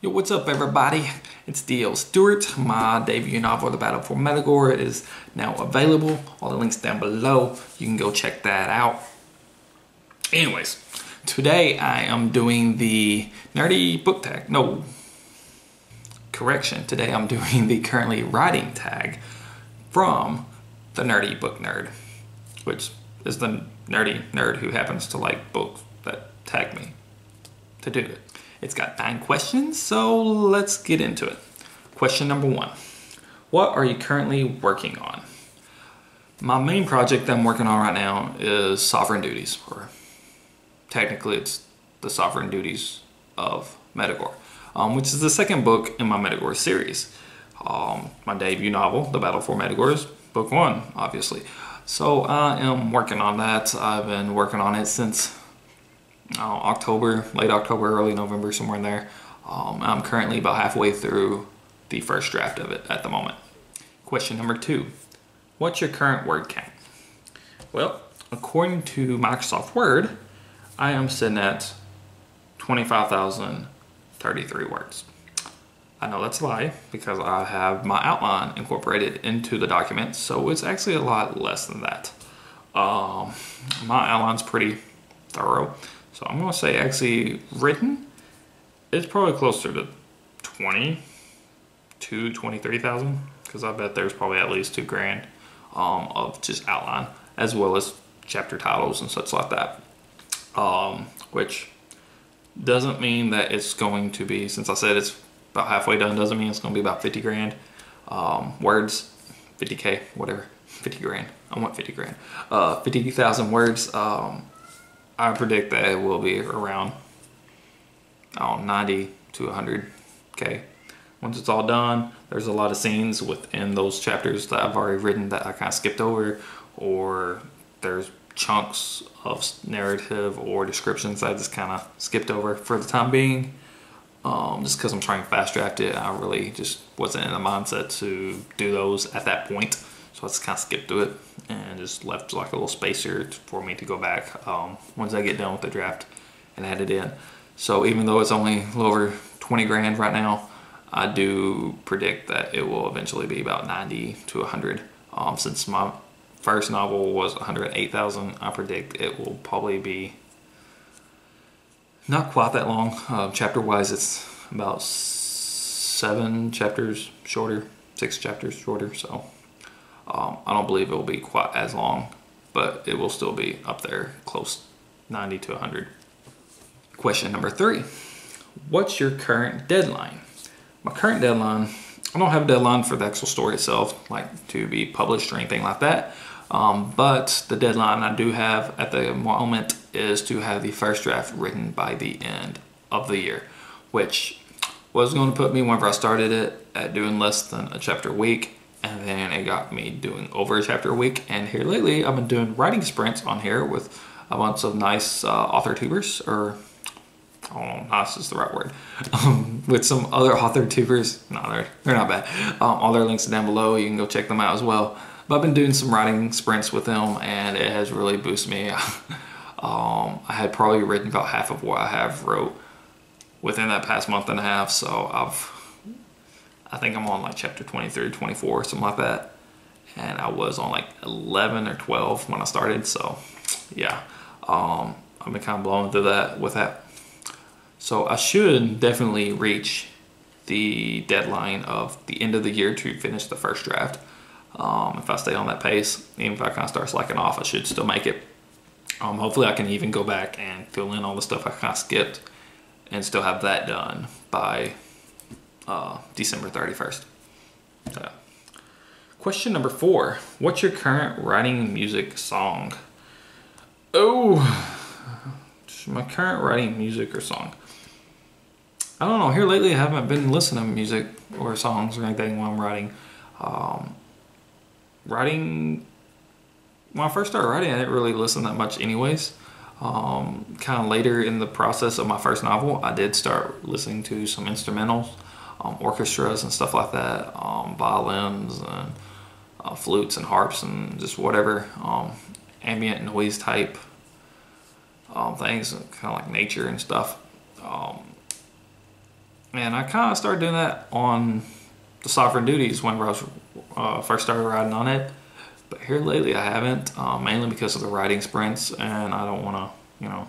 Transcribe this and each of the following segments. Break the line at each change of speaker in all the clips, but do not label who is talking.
Yo, what's up everybody? It's D.L. Stewart. My debut novel, The Battle for METAGORE, is now available. All the links down below. You can go check that out. Anyways, today I am doing the nerdy book tag. No, correction. Today I'm doing the currently writing tag from the Nerdy Book Nerd, which is the nerdy nerd who happens to like books that tag me to do it. It's got 9 questions, so let's get into it. Question number 1. What are you currently working on? My main project that I'm working on right now is Sovereign Duties, or technically it's the Sovereign Duties of METAGORE, which is the second book in my METAGORE series. My debut novel, The Battle for METAGORE, is book 1, obviously. So I am working on that. I've been working on it since October, late October, early November, somewhere in there. I'm currently about halfway through the first draft of it at the moment. Question number 2. What's your current word count? Well, according to Microsoft Word, I am sitting at 25,033 words. I know that's a lie because I have my outline incorporated into the document, so it's actually a lot less than that. My outline's pretty thorough. So I'm going to say actually written, it's probably closer to 20 to 23,000, because I bet there's probably at least $2,000 of just outline, as well as chapter titles and such like that. Which doesn't mean that it's going to be, since I said it's about halfway done, doesn't mean it's going to be about $50,000 words, 50K, whatever, 50 grand. I want 50 grand. 50,000 words. I predict that it will be around 90 to 100K. Once it's all done, there's a lot of scenes within those chapters that I've already written that I kind of skipped over, or there's chunks of narrative or descriptions I just kind of skipped over for the time being. Just because I'm trying to fast draft it, I really just wasn't in the mindset to do those at that point. So I just kind of skipped through it and just left like a little spacer for me to go back once I get done with the draft and add it in. So even though it's only a little over 20 grand right now, I do predict that it will eventually be about 90 to 100. Since my first novel was 108,000, I predict it will probably be not quite that long. Chapter wise, it's about 7 chapters shorter, 6 chapters shorter. So I don't believe it will be quite as long, but it will still be up there, close 90 to 100. Question number 3. What's your current deadline? My current deadline, I don't have a deadline for the actual story itself, like to be published or anything like that. But the deadline I do have at the moment is to have the first draft written by the end of the year, which was going to put me, whenever I started it, at doing less than a chapter a week. And then it got me doing over a chapter a week. And here lately, I've been doing writing sprints on here with a bunch of nice author tubers, or I don't know, nice is the right word. With some other author tubers. No, they're not bad. All their links are down below. You can go check them out as well. But I've been doing some writing sprints with them, and it has really boosted me. I had probably written about half of what I have wrote within that past month and a half. So I think I'm on like chapter 23, 24, something like that. And I was on like 11 or 12 when I started. So yeah, I've been kind of blowing through that with that. So I should definitely reach the deadline of the end of the year to finish the first draft. If I stay on that pace, even if I kind of start slacking off, I should still make it. Hopefully I can even go back and fill in all the stuff I kind of skipped and still have that done by December 31st. So, question number 4. What's your current writing music song? Oh, my current writing music or song. I don't know. Here lately, I haven't been listening to music or songs or anything while I'm writing. When I first started writing, I didn't really listen that much anyways. Kind of later in the process of my first novel, I did start listening to some instrumentals, orchestras and stuff like that, violins and flutes and harps and just whatever ambient noise type things, kind of like nature and stuff. And I kind of started doing that on the Sovereign Duties whenever I was first started riding on it. But here lately I haven't, mainly because of the riding sprints, and I don't want to,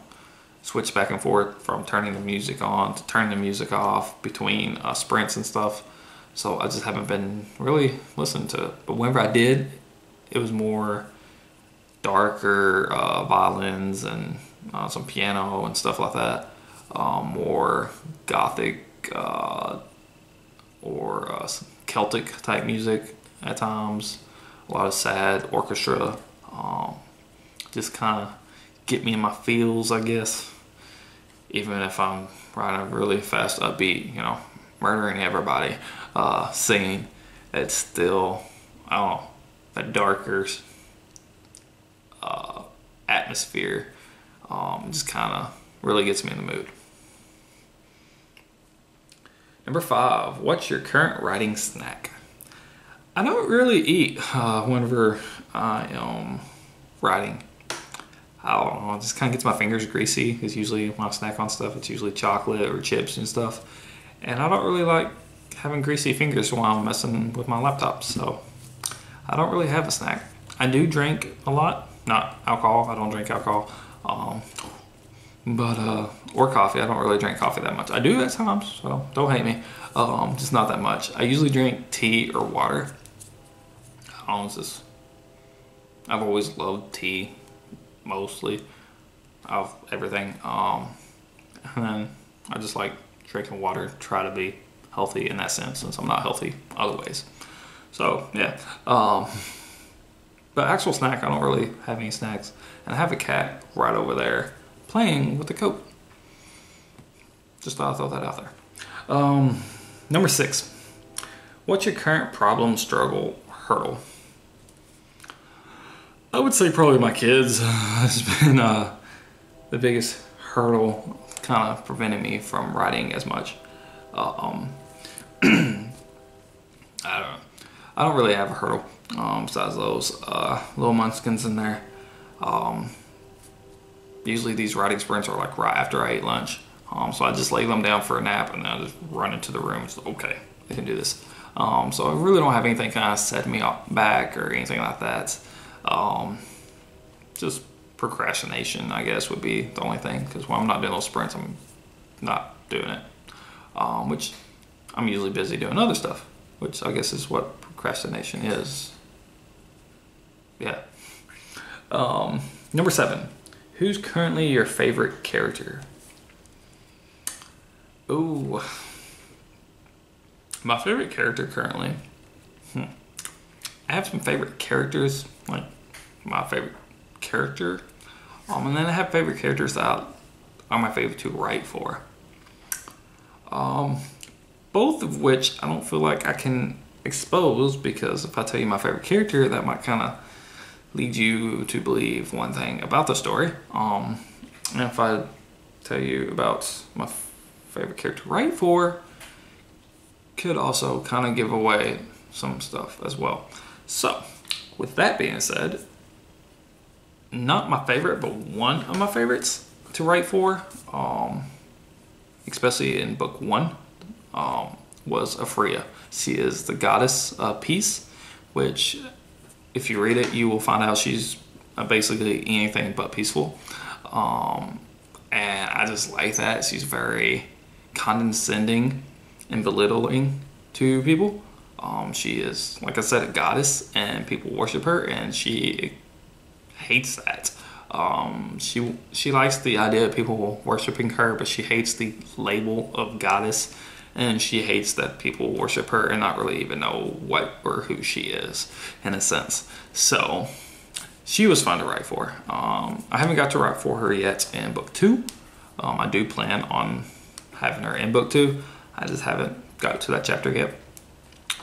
switch back and forth from turning the music on to turning the music off between sprints and stuff. So I just haven't been really listening to it. But whenever I did, it was more darker violins and some piano and stuff like that. More gothic or Celtic type music at times. A lot of sad orchestra. Just kind of get me in my feels, I guess. Even if I'm riding a really fast upbeat, murdering everybody, singing, it's still, I don't know, that darker atmosphere just kind of really gets me in the mood. Number 5, what's your current riding snack? I don't really eat whenever I am riding. I don't know, it just kind of gets my fingers greasy, because usually when I snack on stuff, it's usually chocolate or chips and stuff. And I don't really like having greasy fingers while I'm messing with my laptop, so I don't really have a snack. I do drink a lot, not alcohol, I don't drink alcohol, or coffee. I don't really drink coffee that much. I do at times, so don't hate me, just not that much. I usually drink tea or water. I've always loved tea, mostly, of everything, and then I just like drinking water, try to be healthy in that sense, since I'm not healthy other ways. So yeah, but actual snack, I don't really have any snacks, and I have a cat right over there playing with the coat. Just thought I'd throw that out there. Number 6, what's your current problem, struggle, hurdle? I would say probably my kids has been the biggest hurdle, kind of preventing me from riding as much. I don't really have a hurdle besides those little munchkins in there. Usually these riding sprints are like right after I eat lunch, so I just lay them down for a nap and then I just run into the room. It's okay, I can do this. So I really don't have anything kind of setting me back or anything like that. Just procrastination, I guess, would be the only thing, because when I'm not doing those sprints, I'm not doing it, which I'm usually busy doing other stuff, which I guess is what procrastination is. Yeah. Number 7, who's currently your favorite character? Ooh, my favorite character currently, I have some favorite characters, like my favorite character, and then I have favorite characters that are my favorite to write for. Both of which I don't feel like I can expose, because if I tell you my favorite character, that might kind of lead you to believe one thing about the story. And if I tell you about my favorite character to write for, could also kind of give away some stuff as well. So, with that being said, not my favorite, but one of my favorites to write for, especially in book 1, was Afria. She is the goddess of peace, which, if you read it, you will find out she's basically anything but peaceful. And I just like that. She's very condescending and belittling to people. She is, like I said, a goddess, and people worship her, and she hates that. She likes the idea of people worshiping her, but she hates the label of goddess, and she hates that people worship her and not really even know what or who she is, in a sense. So she was fun to write for. I haven't got to write for her yet in book 2. I do plan on having her in book 2. I just haven't got to that chapter yet.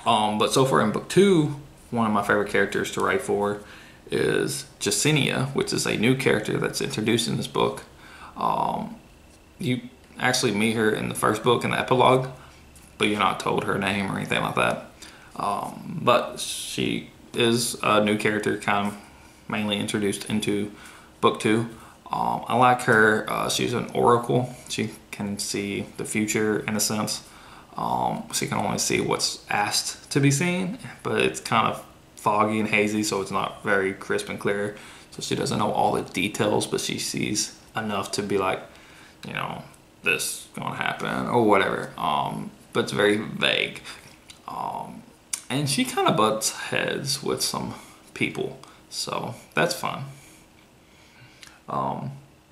But so far in book 2, one of my favorite characters to write for is Jacinia, which is a new character that's introduced in this book. You actually meet her in the first book in the epilogue, but you're not told her name or anything like that. But she is a new character, kind of mainly introduced into book 2. I like her. She's an oracle. She can see the future in a sense. So you can only see what's asked to be seen, but it's kind of foggy and hazy, so it's not very crisp and clear. So she doesn't know all the details, but she sees enough to be like, you know, this is gonna happen or whatever. But it's very vague. And she kind of butts heads with some people, so that's fun.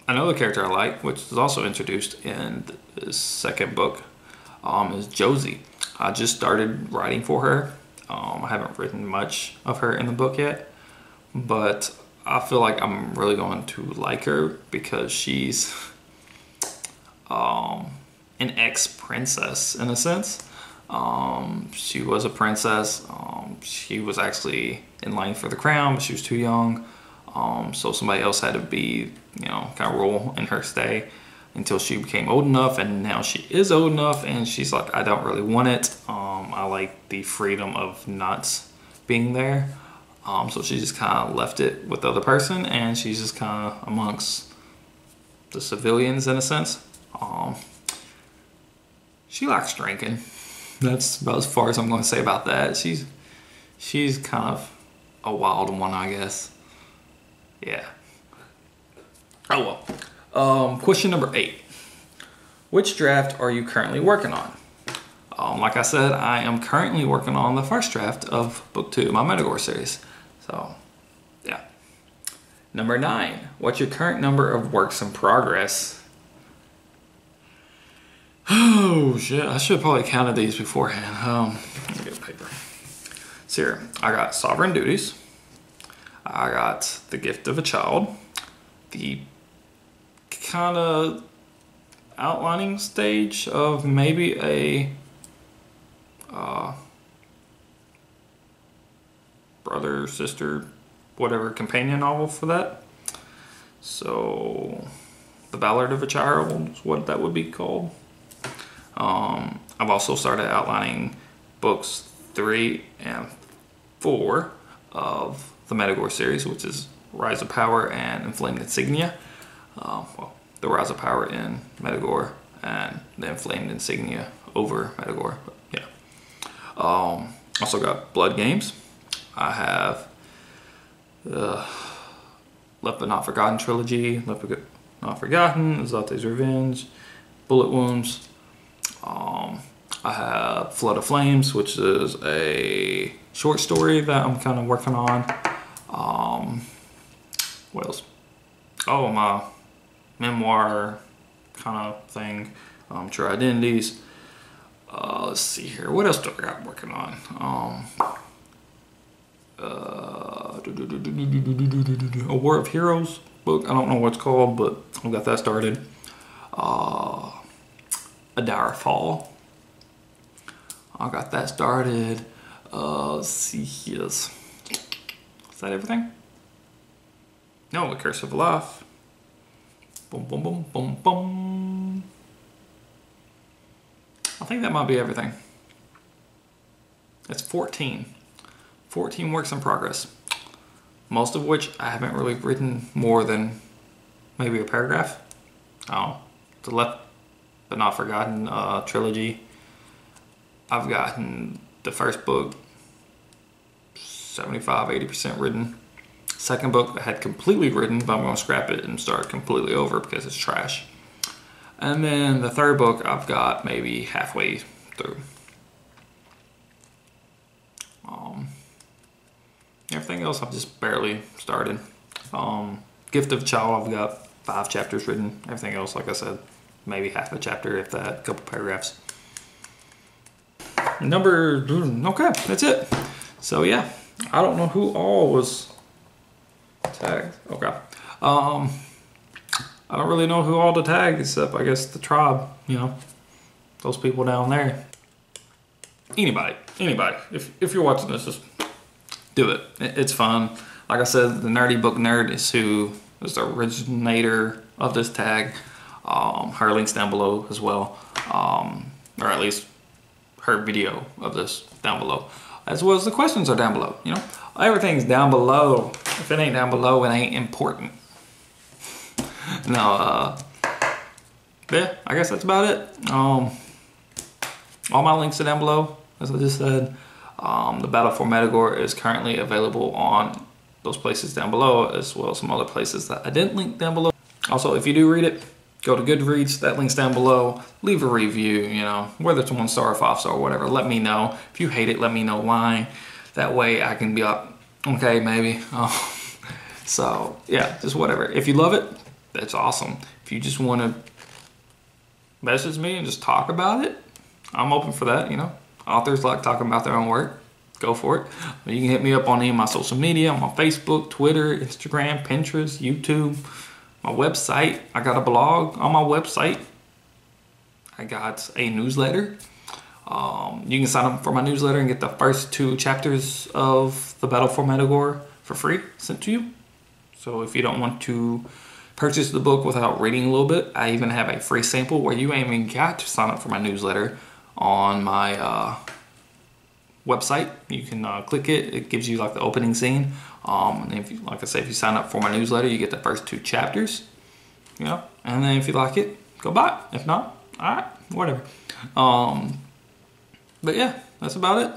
Another character I like, which is also introduced in the second book, is Josie. I just started writing for her. I haven't written much of her in the book yet, but I feel like I'm really going to like her because she's an ex-princess in a sense. She was a princess. She was actually in line for the crown, but she was too young. So somebody else had to be, you know, kind of rule in her stay until she became old enough, and now she is old enough, and she's like, I don't really want it. I like the freedom of not being there. So she just kind of left it with the other person, and she's just kind of amongst the civilians in a sense. She likes drinking. That's about as far as I'm going to say about that. She's kind of a wild one, I guess. Yeah. Oh well. Question number 8. Which draft are you currently working on? Like I said, I am currently working on the first draft of book 2 of my METAGORE series. So, yeah. Number 9. What's your current number of works in progress? Oh shit, I should have probably counted these beforehand. Let me get a paper. So here, I got Sovereign Duties. I got The Gift of a Child. The kind of outlining stage of maybe a brother, sister, whatever companion novel for that. So The Ballad of a Child is what that would be called. I've also started outlining books 3 and 4 of the METAGORE series, which is Rise of Power and Inflamed Insignia. Well, the Rise of Power in METAGORE and the Inflamed Insignia over METAGORE. But yeah. Also got Blood Games. I have Left But Not Forgotten trilogy, Left But Not Forgotten, Azate's Revenge, Bullet Wounds. I have Flood of Flames, which is a short story that I'm kind of working on. What else? Oh, my memoir kind of thing. True Identities. Let's see here. What else do I got working on? A War of Heroes book. I don't know what it's called, but I've got that started. A Dire Fall. I got that started. Let's see here. Is that everything? No, The Curse of Life. Boom, boom, boom, boom, boom. I think that might be everything. It's 14. 14 works in progress. Most of which I haven't really written more than maybe a paragraph. The Left But Not Forgotten trilogy. I've gotten the first book 75-80% written. Second book I had completely written, but I'm going to scrap it and start completely over because it's trash. And then the third book I've got maybe halfway through. Everything else I've just barely started. Gift of a Child, I've got 5 chapters written. Everything else, like I said, maybe half a chapter, if that, a couple paragraphs. Okay, that's it. So yeah, I don't know who all was tagged. Okay. I don't really know who all to tag except, I guess, the tribe, you know, those people down there. Anybody. If you're watching this, just do it. It's fun. Like I said, the Nerdy Book Nerd is who is the originator of this tag. Her link's down below as well. Or at least her video of this down below. As well as the questions are down below, you know. Everything's down below. If it ain't down below, it ain't important. No, yeah, I guess that's about it. all my links are down below, as I just said. The Battle for METAGORE is currently available on those places down below, as well as some other places that I didn't link down below. Also, if you do read it, go to Goodreads, that link's down below. Leave a review, you know, whether it's 1 star or 5 star or whatever. Let me know. If you hate it, let me know why. That way I can be like, okay, maybe. So, yeah, just whatever. If you love it, that's awesome. If you just want to message me and just talk about it, I'm open for that, you know. Authors like talking about their own work. Go for it. You can hit me up on any of my social media. I'm on Facebook, Twitter, Instagram, Pinterest, YouTube, my website. I got a blog on my website. I got a newsletter. You can sign up for my newsletter and get the first 2 chapters of The Battle for METAGORE for free sent to you. So if you don't want to purchase the book without reading a little bit, I even have a free sample where you ain't even got to sign up for my newsletter on my website. You can click it. It gives you like the opening scene. And if you, like I said, if you sign up for my newsletter, you get the first 2 chapters. You know, and then if you like it, go buy it. If not, all right, whatever. But yeah, that's about it.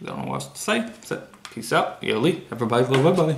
Don't know what else to say. So, peace out. Yo, Lee. Everybody, bye bye.